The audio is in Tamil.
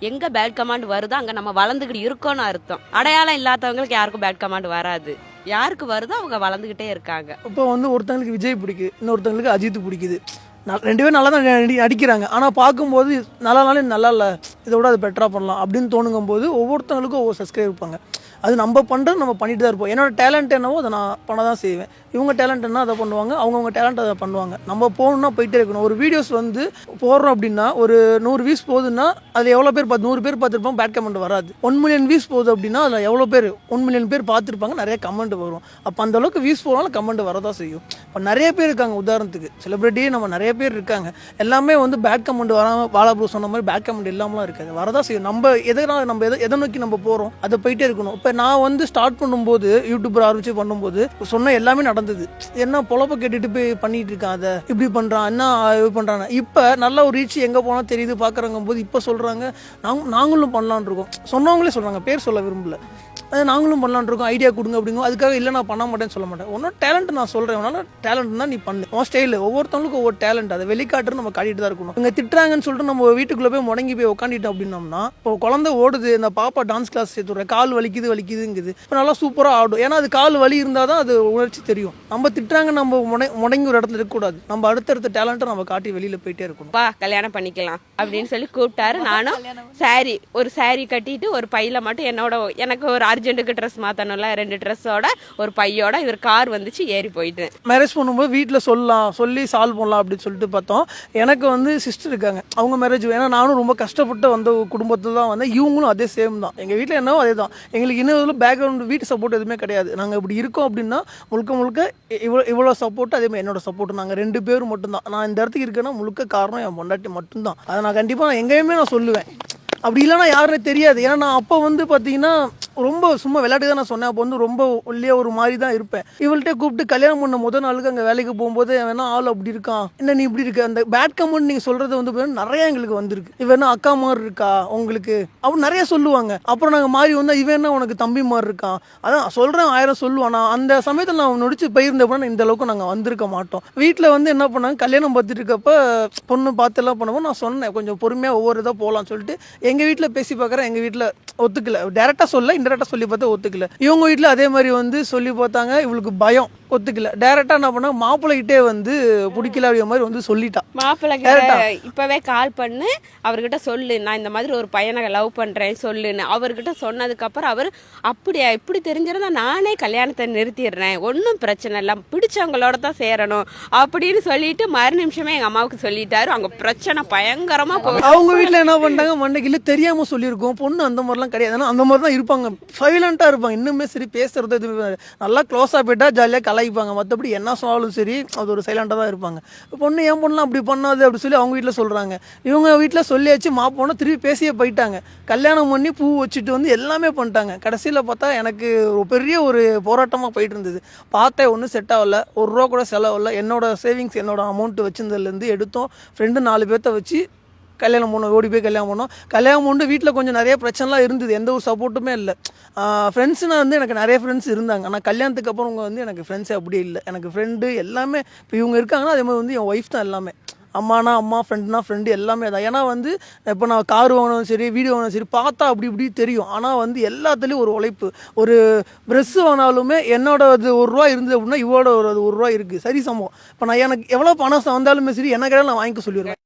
எங்கே பேட் கமெண்ட் வருதோ அங்கே நம்ம வளர்ந்துக்கிட்டு இருக்கோன்னு அர்த்தம். அடையாளம் இல்லாதவங்களுக்கு யாருக்கும் பேட் கமெண்ட் வராது. யாருக்கு வருதோ அவங்க வளர்ந்துக்கிட்டே இருக்காங்க. இப்போ வந்து ஒருத்தங்களுக்கு விஜய் பிடிக்குது, இன்னொருத்தங்களுக்கு அஜித் பிடிக்குது. ரெண்டு பேரும் நல்லா தான் அடிக்கிறாங்க. ஆனால் பார்க்கும்போது நல்லா இல்லை, இதை விட அது பெட்டராக பண்ணலாம் அப்படின்னு தோணுங்கும் போது ஒவ்வொருத்தவங்களுக்கும் ஒவ்வொரு சப்ஸ்கிரைப் இருப்பாங்க. அது நம்ம பண்ணுறது நம்ம பண்ணிட்டு தான் இருப்போம். என்னோட டேலண்ட் என்னவோ அதை நான் பண்ண தான் செய்வேன். இவங்க டேலண்ட் என்ன அதை பண்ணுவாங்க, அவங்கவுங்க டேலண்ட் அதை பண்ணுவாங்க. நம்ம போகணுன்னா போயிட்டே இருக்கணும். ஒரு வீடியோஸ் வந்து போடுறோம் அப்படின்னா ஒரு 100 வியூஸ் போகுதுன்னா அதில் எவ்வளோ பேர் 100 பேர் பார்த்துருப்பாங்க, பேட் கமெண்ட் வராது. 1 மில்லியன் வியூஸ் போகுது அப்படின்னா அதில் எவ்வளோ பேர் 1 மில்லியன் பேர் பார்த்துருப்பாங்க, நிறைய கமெண்ட் வரும். அப்போ அந்த அளவுக்கு வியூஸ் போனாலும் கமெண்ட் வரதான் செய்யும். இப்போ நிறைய பேர் இருக்காங்க, உதாரணத்துக்கு செலிபிரிட்டியே நம்ம நிறைய பேர் இருக்காங்க. எல்லாமே வந்து பேட் கமெண்ட் வராமல், பாலாபுரு சொன்ன மாதிரி பேட் கமெண்ட் இல்லாமலாம் இருக்காது, வரதான் செய்யும். நம்ம எதை நோக்கி நம்ம போகிறோம் அதை போயிட்டே இருக்கணும். இப்போ நான் வந்து ஸ்டார்ட் பண்ணும்போது யூடியூபர் ஆரம்பிச்சு பண்ணும்போது சொன்ன எல்லாமே நடந்தது. என்ன பொழப்ப கேட்டுட்டு போய் பண்ணிட்டு இருக்கான், அதை இப்படி பண்றான், என்ன இது பண்றாங்க. இப்போ நல்ல ஒரு ரீச் எங்கே போனால் தெரியுது பார்க்குறாங்க போது இப்போ சொல்கிறாங்க நாங்களும் பண்ணலான் இருக்கோம். சொன்னவங்களே சொல்கிறாங்க, பேர் சொல்ல விரும்பல, நாங்களும் பண்ணலான் இருக்கோம், ஐடியா கொடுங்க அப்படிங்க. அதுக்காக இல்லை நான் பண்ண மாட்டேன்னு சொல்ல மாட்டேன். உன்னோட டேலண்ட் நான் சொல்கிறேன், உன்னால டேலண்ட் தான் நீ பண்ணு. உன் ஸ்டைல் ஒவ்வொருத்தவங்களுக்கும் ஒவ்வொரு டேலண்ட், அதை வெளிக்காட்டு நம்ம காட்டிட்டு தான் இருக்கணும். இங்கே திட்டுறாங்கன்னு சொல்லிட்டு நம்ம வீட்டுக்குள்ளே போய் முடங்கி போய் உட்காந்துட்டோம் அப்படின்னோம்னா, இப்போ குழந்தை ஓடுது, இந்த பாப்பா டான்ஸ் கிளாஸ் சேர்த்துடுறேன், கால் வலிக்குதுங்குது, இப்போ நல்லா சூப்பராக ஆடும். ஏன்னா அது கால் வலி இருந்தால் தான் அது உணர்ச்சி தெரியும். நம்ம திட்டுறாங்க நம்ம முடங்கி ஒரு இடத்துல இருக்கக்கூடாது. நம்ம அடுத்தடுத்த டேலண்ட்டை நம்ம காட்டி வெளியில் போயிட்டே இருக்கணும். கல்யாணம் பண்ணிக்கலாம் அப்படின்னு சொல்லி கூப்பிட்டாரு. நானும் ஒரு சாரி கட்டிட்டு ஒரு பையில மட்டும் எனக்கு ஒரு அர்ஜென்ட்டுக்கு ட்ரெஸ் மாற்றணும்ல, 2 ட்ரெஸ்ஸோட ஒரு பையோட இவர் கார் வந்துச்சு, ஏறி போயிட்டு மேரேஜ் பண்ணும்போது வீட்டில் சொல்லி சால்வ் பண்ணலாம் அப்படின்னு சொல்லிட்டு பார்த்தோம். எனக்கு வந்து சிஸ்டர் இருக்காங்க, அவங்க மேரேஜ், ஏன்னா நானும் ரொம்ப கஷ்டப்பட்டு வந்த குடும்பத்தில் தான் வந்தேன். இவங்களும் அதே சேம் தான். எங்கள் வீட்டில் என்னவோ அதே தான். எங்களுக்கு இன்னும் பேக்ரவுண்ட் வீட்டு சப்போர்ட் எதுவுமே கிடையாது. நாங்கள் இப்படி இருக்கோம் அப்படின்னா முழுக்க இவ்வளோ சப்போர்ட், அதே மாதிரி என்னோட சப்போர்ட். நாங்கள் 2 பேரும் மட்டும்தான். நான் இந்த இடத்துக்கு இருக்கேன்னா முழுக்க காரணம் என் பொண்டாட்டி மட்டும்தான். அதை நான் கண்டிப்பாக எங்கேயுமே நான் சொல்லுவேன். அப்படி இல்லைன்னா யாருன்னு தெரியாது. ஏன்னா நான் அப்போ வந்து பார்த்தீங்கன்னா ரொம்ப சும்மா விளையாட்டு தான் நான் சொன்னேன். அப்போ வந்து ரொம்ப ஒல்லியா ஒரு மாதிரி தான் இருப்பேன். இவள்கிட்ட கூப்பிட்டு கல்யாணம் பண்ண முதல் நாளுக்கு அங்கே வேலைக்கு போகும்போது வேணா ஆள் அப்படி இருக்கான், என்ன நீ இப்படி இருக்க, அந்த பேட் கமெண்ட் நீங்கள் சொல்கிறது வந்து நிறைய எங்களுக்கு வந்திருக்கு. இவனா அக்கா மாதிரி இருக்கா உங்களுக்கு அப்படி நிறைய சொல்லுவாங்க. அப்புறம் நாங்கள் மாறி வந்தால் இவனா உனக்கு தம்பி மாதிரி இருக்கான், அதான் சொல்கிறேன் 1000 சொல்லுவான். நான் அந்த சமயத்தில் நான் நொடிச்சு போயிருந்தப்போ இந்த அளவுக்கு நாங்கள் வந்திருக்க மாட்டோம். வீட்டில் வந்து என்ன பண்ணாங்க, கல்யாணம் பார்த்துட்டு இருக்கப்ப பொண்ணு பார்த்து எல்லாம் பண்ணுவோம். நான் சொன்னேன் கொஞ்சம் பொறுமையாக ஒவ்வொரு இதாக போகலான்னு சொல்லிட்டு. எங்கள் வீட்டில் பேசி பார்க்குறேன், எங்கள் வீட்டில் ஒத்துக்கல. டேரெக்டாக சொல்ல, இன்டெரக்டாக சொல்லி பார்த்தா ஒத்துக்கல. இவங்க வீட்டில் அதே மாதிரி வந்து சொல்லி பார்த்தாங்க, இவளுக்கு பயம், ஒத்துக்கல. டேரெக்டாக என்ன பண்ணா, மாப்பிள்ளைகிட்டே வந்து பிடிக்கல அப்படிங்கிற மாதிரி வந்து சொல்லிட்டான். மாப்பிள்ளை இப்போவே கால் பண்ணு, அவர்கிட்ட சொல்லு, நான் இந்த மாதிரி ஒரு பையனை லவ் பண்ணுறேன் சொல்லுன்னு. அவர்கிட்ட சொன்னதுக்கப்புறம் அவர் அப்படியா, இப்படி தெரிஞ்சிருந்தா நானே கல்யாணத்தை நிறுத்திடுறேன், ஒன்றும் பிரச்சனை இல்லை, பிடிச்சவங்களோட தான் சேரணும் அப்படின்னு சொல்லிட்டு மறு நிமிஷமே எங்கள் அம்மாவுக்கு சொல்லிட்டாரு. அங்கே பிரச்சனை பயங்கரமாக போகும். அவங்க வீட்டில் என்ன பண்ணிட்டாங்க, மண்டைக்கு தெரியாமல் சொல்லியிருக்கோம், பொண்ணு அந்த மாதிரிலாம் கிடையாது. ஆனால் அந்த மாதிரி தான் இருப்பாங்க, சைலண்டாக இருப்பாங்க. இன்னுமே சரி பேசுறது எதுவுமே நல்லா க்ளோஸாக போயிட்டா ஜாலியாக கலாய்ப்பாங்க. மற்றபடி என்ன சொன்னாலும் சரி அது ஒரு சைலண்டாக தான் இருப்பாங்க. பொண்ணு ஏன் பொண்ணலாம் அப்படி பண்ணாது அப்படி சொல்லி அவங்க வீட்டில் சொல்கிறாங்க. இவங்க வீட்டில் சொல்லியாச்சு, மாப்போனா திருப்பி பேசியே போயிட்டாங்க. கல்யாணம் பண்ணி பூ வச்சுட்டு வந்து எல்லாமே பண்ணிட்டாங்க. கடைசியில் பார்த்தா எனக்கு ஒரு பெரிய ஒரு போராட்டமாக போயிட்டு இருந்தது. பார்த்தேன் ஒன்றும் செட் ஆகலை, ₹1 கூட செலவில்லை. என்னோட சேவிங்ஸ், என்னோட அமௌண்ட் வச்சிருந்ததுலேருந்து எடுத்தோம். ஃப்ரெண்டு 4 பேர்த்த வச்சு கல்யாணம் பண்ணோம், ஓடி போய் கல்யாணம் பண்ணோம். கல்யாணம் பண்ணி வீட்டில் கொஞ்சம் நிறைய பிரச்சனைலாம் இருந்தது, எந்த ஒரு சப்போர்ட்டுமே இல்லை. ஃப்ரெண்ட்ஸ்னால் வந்து எனக்கு நிறைய ஃப்ரெண்ட்ஸ் இருந்தாங்க. ஆனால் கல்யாணத்துக்கு அப்புறம் அவங்க வந்து எனக்கு ஃப்ரெண்ட்ஸே அப்படியே இல்லை. எனக்கு ஃப்ரெண்டு எல்லாமே இப்போ இவங்க இருக்காங்கன்னா அதே மாதிரி வந்து என் ஒய்ஃப் தான் எல்லாமே. அம்மானா அம்மா, ஃப்ரெண்டுனா ஃப்ரெண்டு, எல்லாமே தான். ஏன்னா வந்து இப்போ நான் கார் வாங்கினாலும் சரி, வீடு வாங்கினாலும் சரி, பார்த்தா அப்படி இப்படி தெரியும். ஆனால் வந்து எல்லாத்துலேயும் ஒரு உழைப்பு. ஒரு ப்ரெஸ்ஸு வாங்கினாலுமே என்னோட அது ₹1 இருந்தது அப்படின்னா இவோட ஒரு ₹1 இருக்குது, சரி சமம். இப்போ நான் எனக்கு எவ்வளோ பணம் வந்தாலுமே சரி, என்ன கேட்டாலும் நான் வாங்கிக்க சொல்லிடுவேன்.